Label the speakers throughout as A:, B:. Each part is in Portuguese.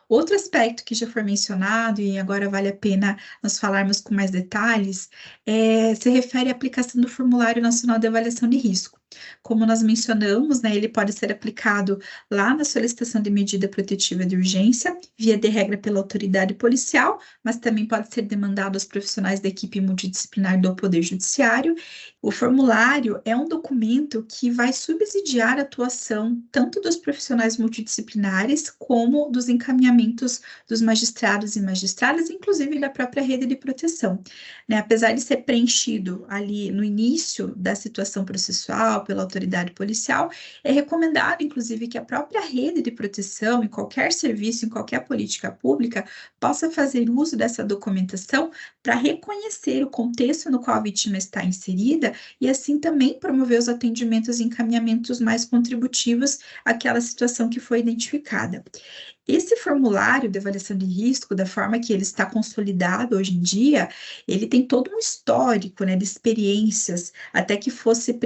A: Outro aspecto que já foi mencionado, e agora vale a pena nós falarmos com mais detalhes, se refere à aplicação do Formulário Nacional de Avaliação de Risco. Como nós mencionamos, né, ele pode ser aplicado lá na solicitação de medida protetiva de urgência, via de regra pela autoridade policial, mas também pode ser demandado aos profissionais da equipe multidisciplinar do Poder Judiciário. O formulário é um documento que vai subsidiar a atuação tanto dos profissionais multidisciplinares como dos encaminhamentos dos magistrados e magistradas, inclusive da própria rede de proteção, né? Apesar de ser preenchido ali no início da situação processual pela autoridade policial, é recomendado, inclusive, que a própria rede de proteção, em qualquer serviço, em qualquer política pública, possa fazer uso dessa documentação para reconhecer o contexto no qual a vítima está inserida e assim também promover os atendimentos e encaminhamentos mais contributivos àquela situação que foi identificada. Esse formulário de avaliação de risco, da forma que ele está consolidado hoje em dia, ele tem todo um histórico, né, de experiências, até que fosse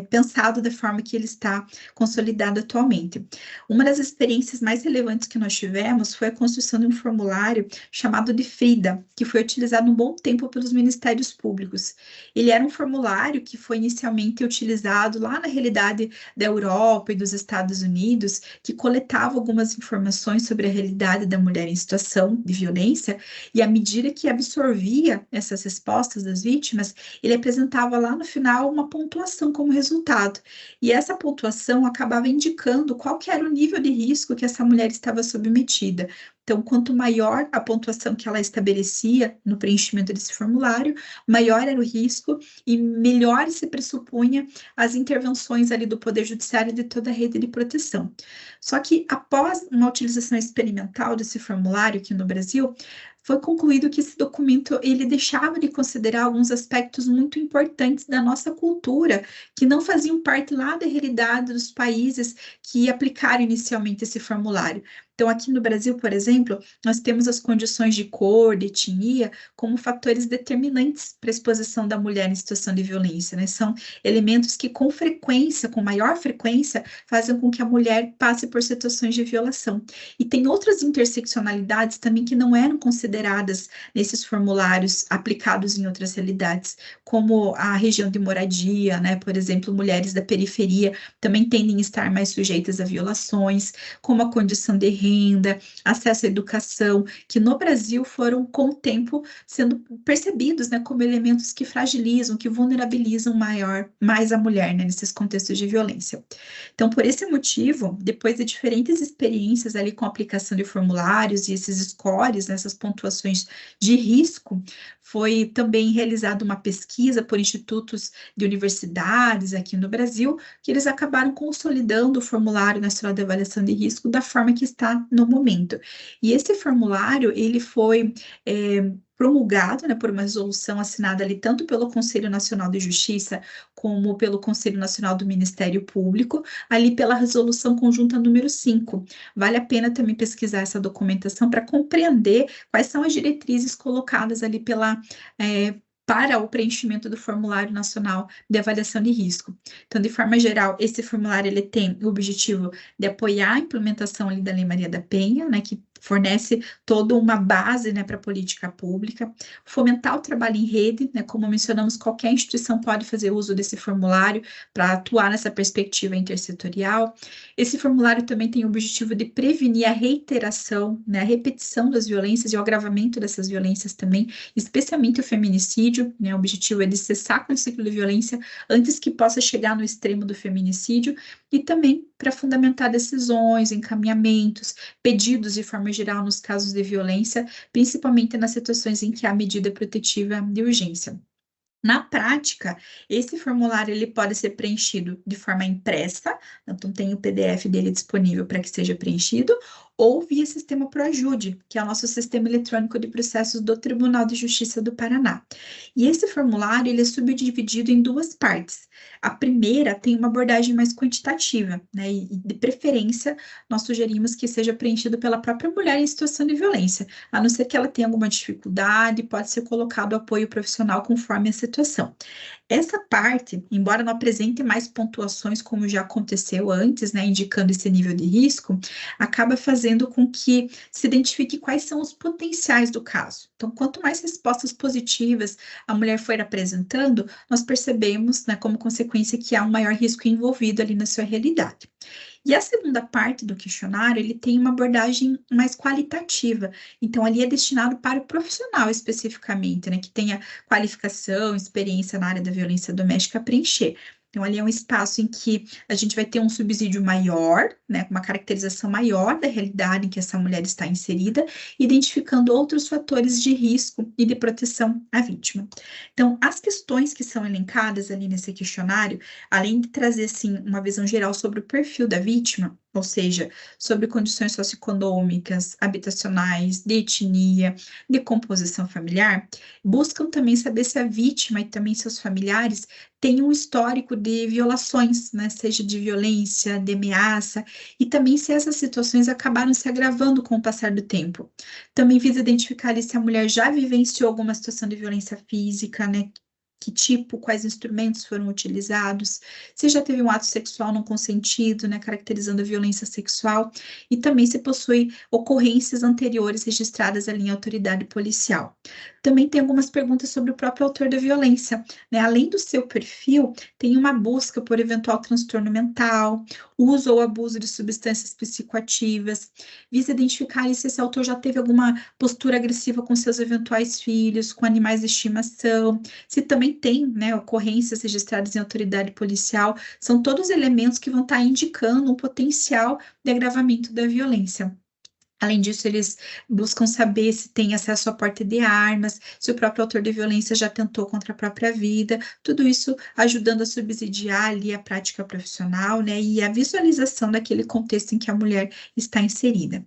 A: pensado da forma que ele está consolidado atualmente. Uma das experiências mais relevantes que nós tivemos foi a construção de um formulário chamado de FRIDA, que foi utilizado um bom tempo pelos ministérios públicos. Ele era um formulário que foi inicialmente utilizado lá na realidade da Europa e dos Estados Unidos, que coletava algumas informações sobre a realidade da mulher em situação de violência, e à medida que absorvia essas respostas das vítimas, ele apresentava lá no final uma pontuação como resultado. E essa pontuação acabava indicando qual que era o nível de risco que essa mulher estava submetida. Então, quanto maior a pontuação que ela estabelecia no preenchimento desse formulário, maior era o risco e melhor se pressupunha as intervenções ali do Poder Judiciário e de toda a rede de proteção. Só que após uma utilização experimental desse formulário aqui no Brasil, foi concluído que esse documento ele deixava de considerar alguns aspectos muito importantes da nossa cultura, que não faziam parte lá da realidade dos países que aplicaram inicialmente esse formulário. Então, aqui no Brasil, por exemplo, nós temos as condições de cor, de etnia, como fatores determinantes para a exposição da mulher em situação de violência, né? São elementos que, com frequência, com maior frequência, fazem com que a mulher passe por situações de violação. E tem outras interseccionalidades também que não eram consideradas nesses formulários aplicados em outras realidades, como a região de moradia, né? Por exemplo, mulheres da periferia também tendem a estar mais sujeitas a violações, como a condição de renda, acesso à educação, que no Brasil foram, com o tempo, sendo percebidos, né, como elementos que fragilizam, que vulnerabilizam mais a mulher, né, nesses contextos de violência. Então, por esse motivo, depois de diferentes experiências ali com a aplicação de formulários e esses scores, né, essas pontuações de risco, foi também realizada uma pesquisa por institutos de universidades aqui no Brasil, que eles acabaram consolidando o Formulário Nacional de Avaliação de Risco da forma que está no momento. E esse formulário, ele foi promulgado, né, por uma resolução assinada ali tanto pelo Conselho Nacional de Justiça como pelo Conselho Nacional do Ministério Público, ali pela resolução conjunta número 5. Vale a pena também pesquisar essa documentação para compreender quais são as diretrizes colocadas ali para o preenchimento do Formulário Nacional de Avaliação de Risco. Então, de forma geral, esse formulário ele tem o objetivo de apoiar a implementação ali da Lei Maria da Penha, né, que fornece toda uma base, né, para a política pública, fomentar o trabalho em rede, né, como mencionamos, qualquer instituição pode fazer uso desse formulário para atuar nessa perspectiva intersetorial. Esse formulário também tem o objetivo de prevenir a reiteração, né, a repetição das violências e o agravamento dessas violências também, especialmente o feminicídio, né, o objetivo é de cessar com o ciclo de violência antes que possa chegar no extremo do feminicídio, e também para fundamentar decisões, encaminhamentos, pedidos de forma geral nos casos de violência, principalmente nas situações em que há medida protetiva de urgência. Na prática, esse formulário ele pode ser preenchido de forma impressa, então tem o PDF dele disponível para que seja preenchido, ou via sistema ProAjude, que é o nosso sistema eletrônico de processos do Tribunal de Justiça do Paraná. E esse formulário ele é subdividido em duas partes. A primeira tem uma abordagem mais quantitativa, né? E de preferência, nós sugerimos que seja preenchido pela própria mulher em situação de violência, a não ser que ela tenha alguma dificuldade, pode ser colocado apoio profissional conforme a situação. Essa parte, embora não apresente mais pontuações como já aconteceu antes, né, indicando esse nível de risco, acaba fazendo com que se identifique quais são os potenciais do caso. Então, quanto mais respostas positivas a mulher for apresentando, nós percebemos, né, como consequência que há um maior risco envolvido ali na sua realidade. E a segunda parte do questionário, ele tem uma abordagem mais qualitativa. Então, ali é destinado para o profissional especificamente, né, que tenha qualificação, experiência na área da violência doméstica a preencher. Então, ali é um espaço em que a gente vai ter um subsídio maior, né, uma caracterização maior da realidade em que essa mulher está inserida, identificando outros fatores de risco e de proteção à vítima. Então, as questões que são elencadas ali nesse questionário, além de trazer, assim, uma visão geral sobre o perfil da vítima, ou seja, sobre condições socioeconômicas, habitacionais, de etnia, de composição familiar, buscam também saber se a vítima e também seus familiares têm um histórico de violações, né, seja de violência, de ameaça, e também se essas situações acabaram se agravando com o passar do tempo. Também visa identificar ali se a mulher já vivenciou alguma situação de violência física, né, que tipo, quais instrumentos foram utilizados, se já teve um ato sexual não consentido, né, caracterizando a violência sexual, e também se possui ocorrências anteriores registradas ali em autoridade policial. Também tem algumas perguntas sobre o próprio autor da violência, né? Além do seu perfil, tem uma busca por eventual transtorno mental, uso ou abuso de substâncias psicoativas, visa identificar se esse autor já teve alguma postura agressiva com seus eventuais filhos, com animais de estimação, se também tem, né, ocorrências registradas em autoridade policial, são todos elementos que vão estar indicando um potencial de agravamento da violência. Além disso, eles buscam saber se tem acesso à porta de armas, se o próprio autor de violência já tentou contra a própria vida, tudo isso ajudando a subsidiar ali a prática profissional, né, e a visualização daquele contexto em que a mulher está inserida.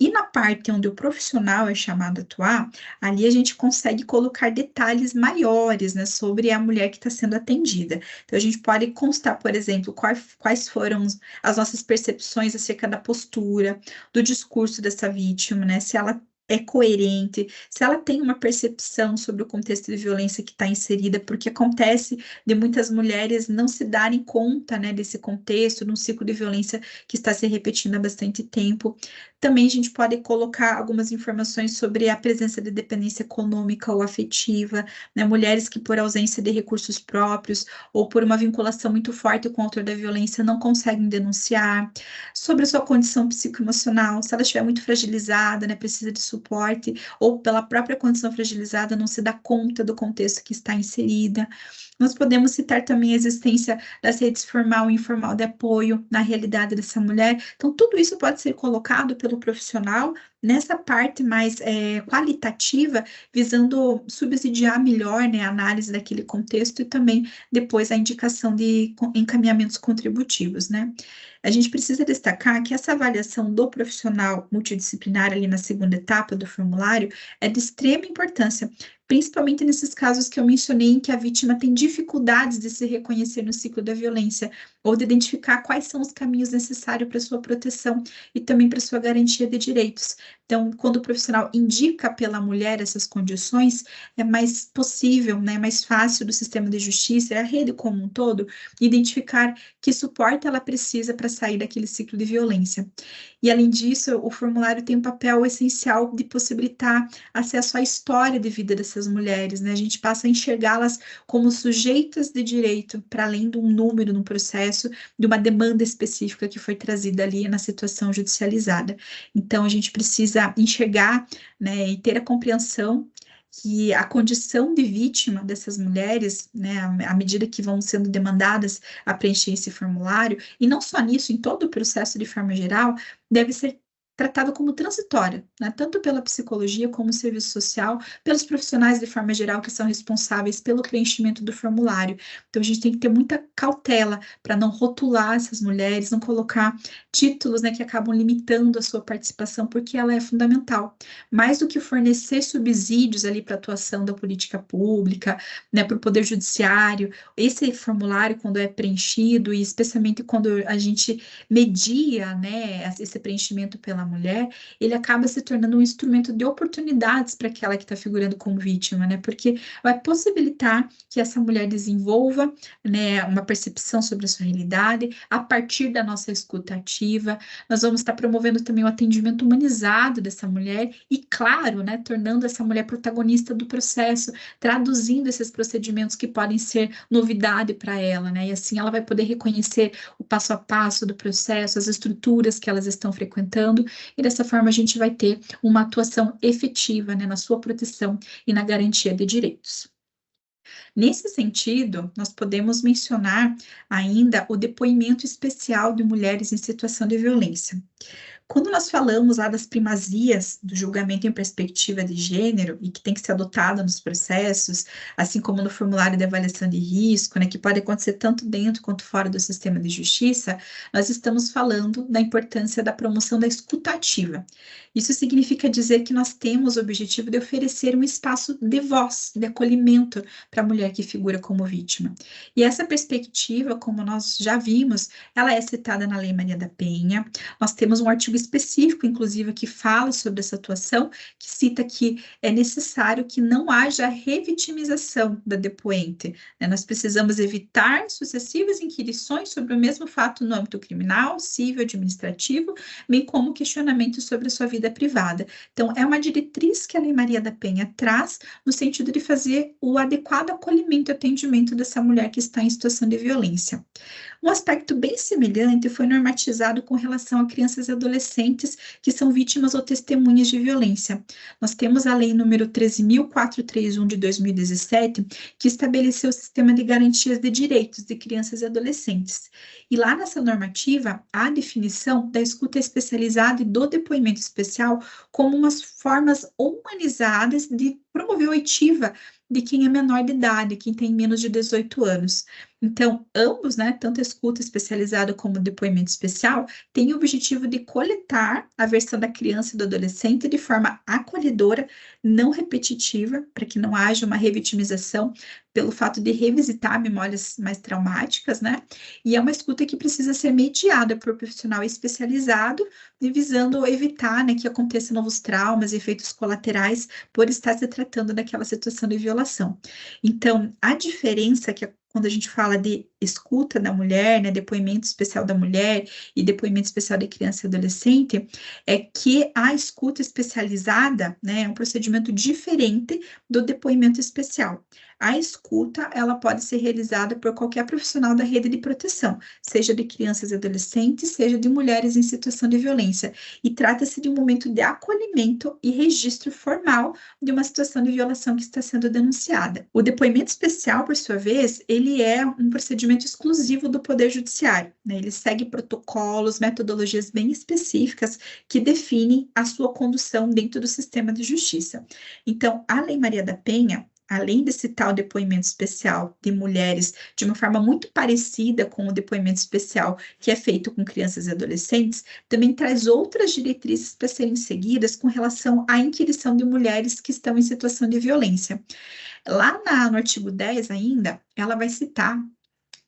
A: E na parte onde o profissional é chamado a atuar, ali a gente consegue colocar detalhes maiores, né, sobre a mulher que está sendo atendida. Então, a gente pode constar, por exemplo, quais foram as nossas percepções acerca da postura, do discurso dessa vítima, né? Se ela é coerente, se ela tem uma percepção sobre o contexto de violência que está inserida, porque acontece de muitas mulheres não se darem conta, né, desse contexto, num ciclo de violência que está se repetindo há bastante tempo. Também a gente pode colocar algumas informações sobre a presença de dependência econômica ou afetiva, né, mulheres que por ausência de recursos próprios ou por uma vinculação muito forte com o autor da violência não conseguem denunciar, sobre a sua condição psicoemocional, se ela estiver muito fragilizada, né, precisa de suporte, ou pela própria condição fragilizada não se dá conta do contexto que está inserida. Nós podemos citar também a existência das redes formal e informal de apoio na realidade dessa mulher. Então, tudo isso pode ser colocado pelo profissional nessa parte mais qualitativa, visando subsidiar melhor, né, a análise daquele contexto e também depois a indicação de encaminhamentos contributivos, né? A gente precisa destacar que essa avaliação do profissional multidisciplinar ali na segunda etapa do formulário é de extrema importância, principalmente nesses casos que eu mencionei em que a vítima tem dificuldades de se reconhecer no ciclo da violência ou de identificar quais são os caminhos necessários para sua proteção e também para sua garantia de direitos. Então, quando o profissional indica pela mulher essas condições, é mais possível, né, mais fácil do sistema de justiça e a rede como um todo identificar que suporte ela precisa para sair daquele ciclo de violência. E, além disso, o formulário tem um papel essencial de possibilitar acesso à história de vida dessas mulheres, né? A gente passa a enxergá-las como sujeitas de direito, para além de um número no processo, de uma demanda específica que foi trazida ali na situação judicializada. Então, a gente precisa enxergar, né, e ter a compreensão que a condição de vítima dessas mulheres, né, à medida que vão sendo demandadas a preencher esse formulário, e não só nisso, em todo o processo de forma geral, deve ser tratado como transitória, né, tanto pela psicologia como serviço social, pelos profissionais de forma geral que são responsáveis pelo preenchimento do formulário. Então, a gente tem que ter muita cautela para não rotular essas mulheres, não colocar títulos, né, que acabam limitando a sua participação, porque ela é fundamental. Mais do que fornecer subsídios ali para a atuação da política pública, né, para o Poder Judiciário, esse formulário, quando é preenchido, e especialmente quando a gente media, né, esse preenchimento pela daquela mulher, ele acaba se tornando um instrumento de oportunidades para aquela que está figurando como vítima, né? Porque vai possibilitar que essa mulher desenvolva, né, uma percepção sobre a sua realidade a partir da nossa escuta ativa. Nós vamos estar promovendo também o atendimento humanizado dessa mulher e, claro, né, tornando essa mulher protagonista do processo, traduzindo esses procedimentos que podem ser novidade para ela, né? E assim ela vai poder reconhecer o passo a passo do processo, as estruturas que elas estão frequentando, e dessa forma a gente vai ter uma atuação efetiva, né, na sua proteção e na garantia de direitos. Nesse sentido, nós podemos mencionar ainda o depoimento especial de mulheres em situação de violência. Quando nós falamos lá das primazias do julgamento em perspectiva de gênero e que tem que ser adotada nos processos, assim como no formulário de avaliação de risco, né, que pode acontecer tanto dentro quanto fora do sistema de justiça, nós estamos falando da importância da promoção da escuta ativa. Isso significa dizer que nós temos o objetivo de oferecer um espaço de voz, de acolhimento para a mulher que figura como vítima. E essa perspectiva, como nós já vimos, ela é citada na Lei Maria da Penha. Nós temos um artigo específico, inclusive, que fala sobre essa atuação, que cita que é necessário que não haja revitimização da depoente, né? Nós precisamos evitar sucessivas inquirições sobre o mesmo fato no âmbito criminal, civil, administrativo, bem como questionamentos sobre a sua vida privada. Então, é uma diretriz que a Lei Maria da Penha traz no sentido de fazer o adequado acolhimento e atendimento dessa mulher que está em situação de violência. Um aspecto bem semelhante foi normatizado com relação a crianças e adolescentes que são vítimas ou testemunhas de violência. Nós temos a Lei número 13.431 de 2017, que estabeleceu o sistema de garantias de direitos de crianças e adolescentes. E lá nessa normativa, há a definição da escuta especializada e do depoimento especial como umas formas humanizadas de promover oitiva de quem é menor de idade, quem tem menos de 18 anos. Então, ambos, né, tanto a escuta especializada como o depoimento especial, têm o objetivo de coletar a versão da criança e do adolescente de forma acolhedora, não repetitiva, para que não haja uma revitimização pelo fato de revisitar memórias mais traumáticas, né? E é uma escuta que precisa ser mediada por um profissional especializado, visando evitar, né, que aconteça novos traumas e efeitos colaterais por estar se tratando daquela situação de violação. Então, a diferença que quando a gente fala de escuta da mulher, né, depoimento especial da mulher e depoimento especial de criança e adolescente, é que a escuta especializada, né, é um procedimento diferente do depoimento especial. A escuta, ela pode ser realizada por qualquer profissional da rede de proteção, seja de crianças e adolescentes, seja de mulheres em situação de violência, e trata-se de um momento de acolhimento e registro formal de uma situação de violação que está sendo denunciada. O depoimento especial, por sua vez, ele é um procedimento exclusivo do Poder Judiciário, né? Ele segue protocolos, metodologias bem específicas que definem a sua condução dentro do sistema de justiça. Então, a Lei Maria da Penha, além de citar o depoimento especial de mulheres de uma forma muito parecida com o depoimento especial que é feito com crianças e adolescentes, também traz outras diretrizes para serem seguidas com relação à inquirição de mulheres que estão em situação de violência. Lá no artigo 10 ainda, ela vai citar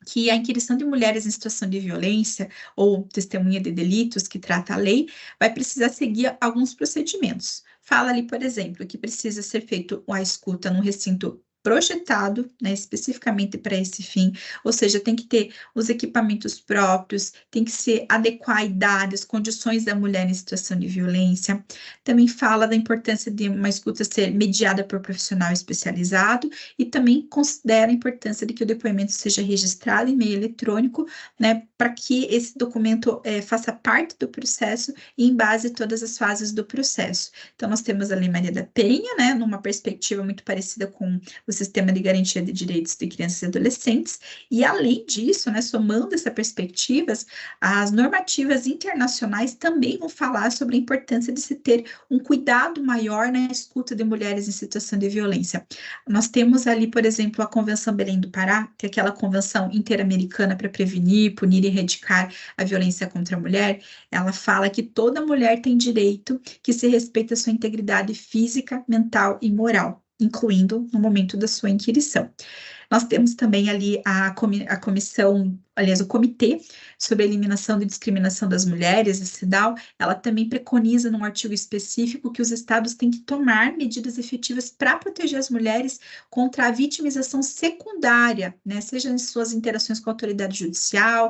A: que a inquirição de mulheres em situação de violência ou testemunha de delitos que trata a lei vai precisar seguir alguns procedimentos. Fala ali, por exemplo, que precisa ser feito a escuta num recinto projetado, né, especificamente para esse fim, ou seja, tem que ter os equipamentos próprios, tem que se adequar à idade, as condições da mulher em situação de violência. Também fala da importância de uma escuta ser mediada por profissional especializado e também considera a importância de que o depoimento seja registrado em meio eletrônico, né, para que esse documento faça parte do processo e embase todas as fases do processo. Então, nós temos a Lei Maria da Penha, né, numa perspectiva muito parecida com o Sistema de Garantia de Direitos de Crianças e Adolescentes, e além disso, né, somando essas perspectivas, as normativas internacionais também vão falar sobre a importância de se ter um cuidado maior na escuta de mulheres em situação de violência. Nós temos ali, por exemplo, a Convenção Belém do Pará, que é aquela convenção interamericana para prevenir, punir e erradicar a violência contra a mulher. Ela fala que toda mulher tem direito que se respeite a sua integridade física, mental e moral, incluindo no momento da sua inquirição. Nós temos também ali a comissão aliás, o Comitê sobre a Eliminação da Discriminação das Mulheres, a CEDAW, ela também preconiza num artigo específico que os estados têm que tomar medidas efetivas para proteger as mulheres contra a vitimização secundária, né, seja em suas interações com a autoridade judicial,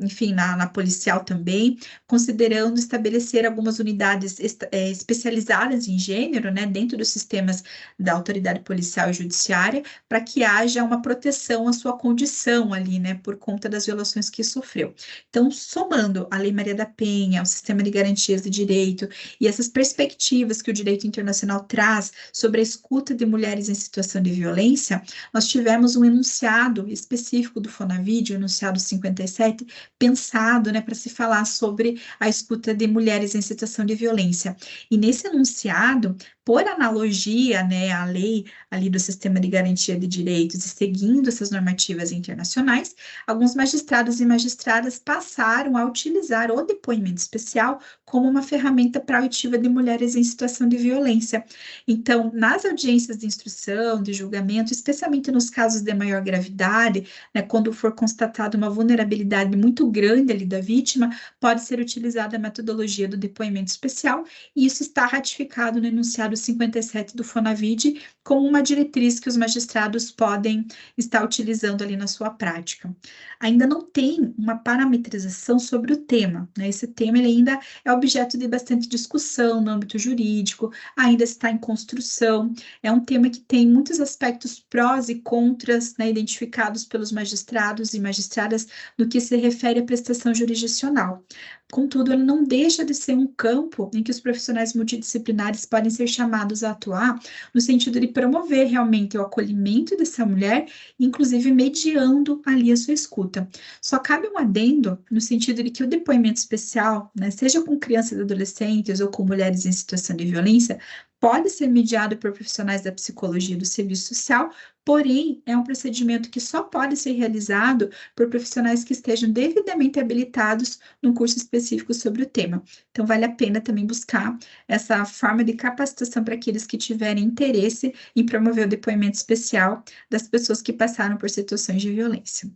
A: enfim, na policial também, considerando estabelecer algumas unidades especializadas em gênero, né, dentro dos sistemas da autoridade policial e judiciária, para que haja uma proteção à sua condição ali, né, por conta das violações que sofreu. Então, somando a Lei Maria da Penha, o sistema de garantias de direito e essas perspectivas que o direito internacional traz sobre a escuta de mulheres em situação de violência, nós tivemos um enunciado específico do Fonavide, o enunciado 57, pensado, né, para se falar sobre a escuta de mulheres em situação de violência. E nesse enunciado, por analogia, né, à lei ali do sistema de garantia de direitos e seguindo essas normativas internacionais, alguns magistrados e magistradas passaram a utilizar o depoimento especial como uma ferramenta proativa de mulheres em situação de violência. Então, nas audiências de instrução, de julgamento, especialmente nos casos de maior gravidade, né, quando for constatada uma vulnerabilidade muito grande ali da vítima, pode ser utilizada a metodologia do depoimento especial, e isso está ratificado no enunciado 57 do Fonavide como uma diretriz que os magistrados podem estar utilizando ali na sua prática. Ainda não tem uma parametrização sobre o tema, né? Esse tema ele ainda é objeto de bastante discussão no âmbito jurídico, ainda está em construção, é um tema que tem muitos aspectos prós e contras, né, identificados pelos magistrados e magistradas no que se refere à prestação jurisdicional. Contudo, ele não deixa de ser um campo em que os profissionais multidisciplinares podem ser chamados a atuar no sentido de promover realmente o acolhimento dessa mulher, inclusive mediando ali a sua escuta. Só cabe um adendo no sentido de que o depoimento especial, né, seja com crianças e adolescentes ou com mulheres em situação de violência, pode ser mediado por profissionais da psicologia e do serviço social, porém, é um procedimento que só pode ser realizado por profissionais que estejam devidamente habilitados num curso específico sobre o tema. Então, vale a pena também buscar essa forma de capacitação para aqueles que tiverem interesse em promover o depoimento especial das pessoas que passaram por situações de violência.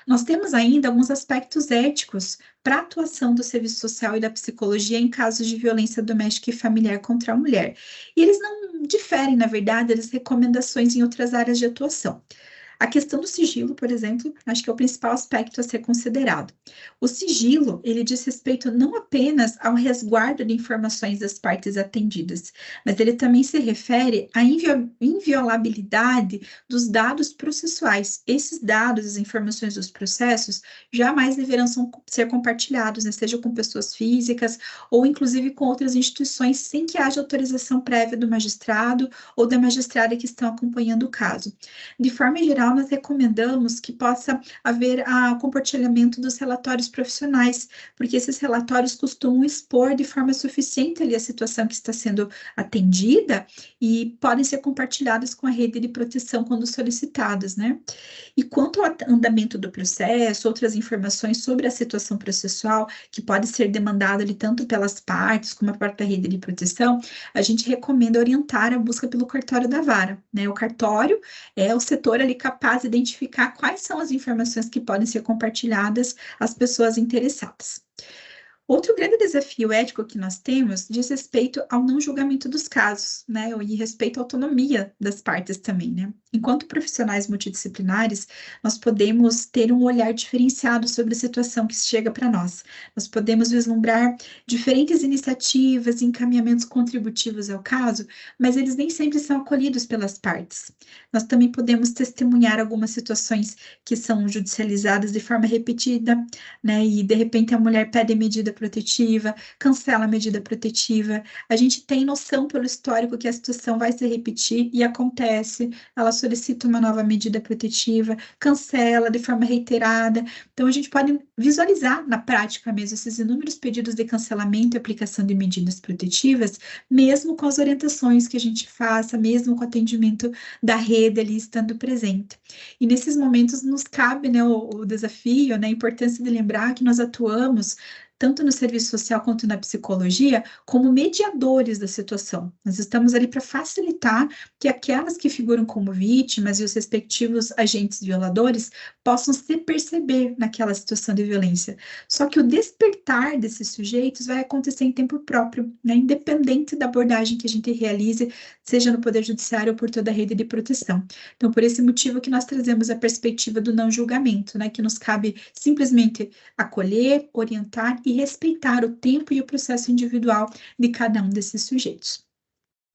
A: Nós temos ainda alguns aspectos éticos para a atuação do serviço social e da psicologia em casos de violência doméstica e familiar contra a mulher. E eles não diferem, na verdade, das recomendações em outras áreas de atuação. A questão do sigilo, por exemplo, acho que é o principal aspecto a ser considerado. O sigilo, ele diz respeito não apenas ao resguardo de informações das partes atendidas, mas ele também se refere à inviolabilidade dos dados processuais. Esses dados, as informações dos processos, jamais deverão ser compartilhados, né, seja com pessoas físicas ou inclusive com outras instituições, sem que haja autorização prévia do magistrado ou da magistrada que estão acompanhando o caso. De forma geral, nós recomendamos que possa haver compartilhamento dos relatórios profissionais, porque esses relatórios costumam expor de forma suficiente ali a situação que está sendo atendida e podem ser compartilhadas com a rede de proteção quando solicitadas, né? E quanto ao andamento do processo, outras informações sobre a situação processual, que pode ser demandada ali tanto pelas partes como a própria rede de proteção, a gente recomenda orientar a busca pelo cartório da vara, né? O cartório é o setor ali capaz de identificar quais são as informações que podem ser compartilhadas às pessoas interessadas. Outro grande desafio ético que nós temos diz respeito ao não julgamento dos casos, né, e respeito à autonomia das partes também, né. Enquanto profissionais multidisciplinares, nós podemos ter um olhar diferenciado sobre a situação que chega para nós. Nós podemos vislumbrar diferentes iniciativas e encaminhamentos contributivos ao caso, mas eles nem sempre são acolhidos pelas partes. Nós também podemos testemunhar algumas situações que são judicializadas de forma repetida, né, e de repente a mulher pede medida protetiva, cancela a medida protetiva. A gente tem noção pelo histórico que a situação vai se repetir e acontece. Ela solicita uma nova medida protetiva, cancela de forma reiterada. Então, a gente pode visualizar na prática mesmo esses inúmeros pedidos de cancelamento e aplicação de medidas protetivas, mesmo com as orientações que a gente faça, mesmo com o atendimento da rede ali estando presente. E nesses momentos nos cabe, né, o desafio, né, a importância de lembrar que nós atuamos tanto no serviço social quanto na psicologia, como mediadores da situação. Nós estamos ali para facilitar que aquelas que figuram como vítimas e os respectivos agentes violadores possam se perceber naquela situação de violência. Só que o despertar desses sujeitos vai acontecer em tempo próprio, né? Independente da abordagem que a gente realize, seja no Poder Judiciário ou por toda a rede de proteção. Então, por esse motivo que nós trazemos a perspectiva do não julgamento, né? Que nos cabe simplesmente acolher, orientar e respeitar o tempo e o processo individual de cada um desses sujeitos.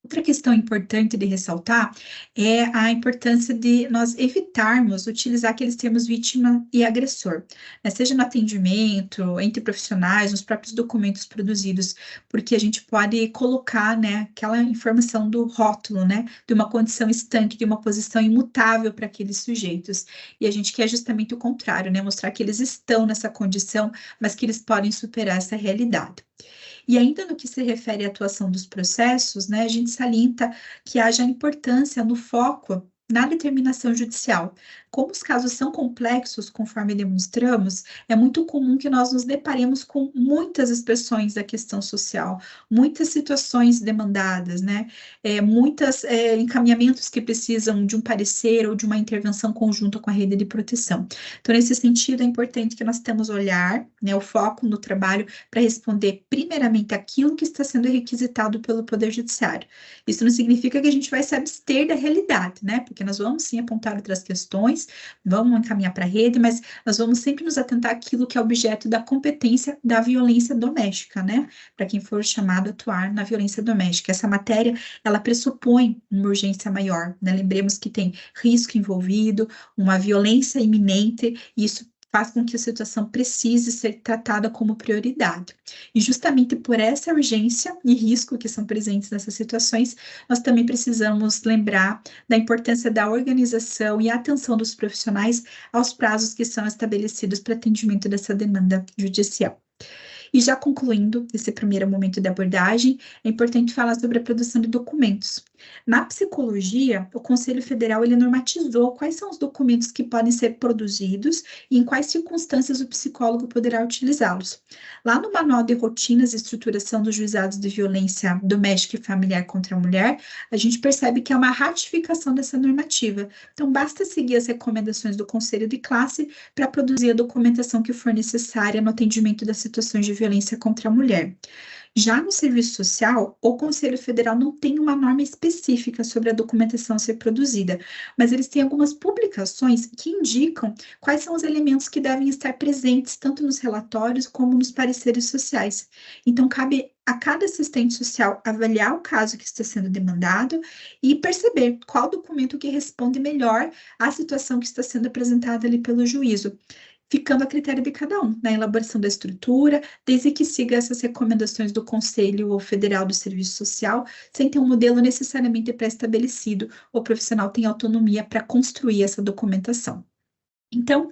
A: Outra questão importante de ressaltar é a importância de nós evitarmos utilizar aqueles termos vítima e agressor, né? Seja no atendimento, entre profissionais, nos próprios documentos produzidos, porque a gente pode colocar, né, aquela informação do rótulo, né, de uma condição estanque, de uma posição imutável para aqueles sujeitos. E a gente quer justamente o contrário, né, mostrar que eles estão nessa condição, mas que eles podem superar essa realidade. E ainda no que se refere à atuação dos processos, né, a gente salienta que haja importância no foco na determinação judicial. Como os casos são complexos, conforme demonstramos, é muito comum que nós nos deparemos com muitas expressões da questão social, muitas situações demandadas, né? Muitos encaminhamentos que precisam de um parecer ou de uma intervenção conjunta com a rede de proteção. Então, nesse sentido, é importante que nós tenhamos olhar, né, o foco no trabalho para responder primeiramente aquilo que está sendo requisitado pelo Poder Judiciário. Isso não significa que a gente vai se abster da realidade, né? Porque nós vamos sim apontar outras questões, vamos encaminhar para a rede, mas nós vamos sempre nos atentar àquilo que é objeto da competência da violência doméstica, né? Para quem for chamado a atuar na violência doméstica. Essa matéria, ela pressupõe uma urgência maior, né? Lembremos que tem risco envolvido, uma violência iminente, e isso faz com que a situação precise ser tratada como prioridade. E justamente por essa urgência e risco que são presentes nessas situações, nós também precisamos lembrar da importância da organização e atenção dos profissionais aos prazos que são estabelecidos para atendimento dessa demanda judicial. E já concluindo esse primeiro momento de abordagem, é importante falar sobre a produção de documentos. Na psicologia, o Conselho Federal ele normatizou quais são os documentos que podem ser produzidos e em quais circunstâncias o psicólogo poderá utilizá-los. Lá no Manual de Rotinas e Estruturação dos Juizados de Violência Doméstica e Familiar contra a Mulher, a gente percebe que é uma ratificação dessa normativa. Então, basta seguir as recomendações do Conselho de Classe para produzir a documentação que for necessária no atendimento das situações de violência contra a mulher. Já no serviço social, o Conselho Federal não tem uma norma específica sobre a documentação a ser produzida, mas eles têm algumas publicações que indicam quais são os elementos que devem estar presentes tanto nos relatórios como nos pareceres sociais. Então, cabe a cada assistente social avaliar o caso que está sendo demandado e perceber qual documento que responde melhor à situação que está sendo apresentada ali pelo juízo, ficando a critério de cada um, na elaboração da estrutura, desde que siga essas recomendações do Conselho Federal do Serviço Social, sem ter um modelo necessariamente pré-estabelecido, o profissional tem autonomia para construir essa documentação. Então,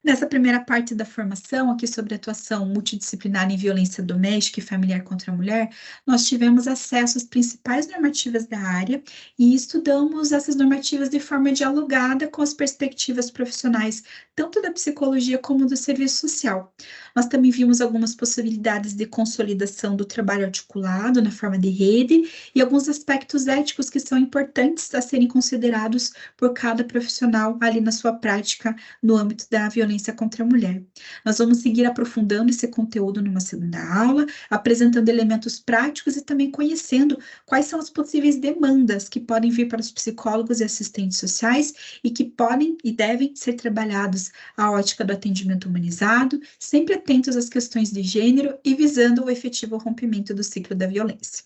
A: nessa primeira parte da formação, aqui sobre atuação multidisciplinar em violência doméstica e familiar contra a mulher, nós tivemos acesso às principais normativas da área e estudamos essas normativas de forma dialogada com as perspectivas profissionais, tanto da psicologia como do serviço social. Nós também vimos algumas possibilidades de consolidação do trabalho articulado na forma de rede e alguns aspectos éticos que são importantes a serem considerados por cada profissional ali na sua prática no âmbito da violência contra a mulher. Nós vamos seguir aprofundando esse conteúdo numa segunda aula, apresentando elementos práticos e também conhecendo quais são as possíveis demandas que podem vir para os psicólogos e assistentes sociais e que podem e devem ser trabalhados à ótica do atendimento humanizado, sempre atentos às questões de gênero e visando o efetivo rompimento do ciclo da violência.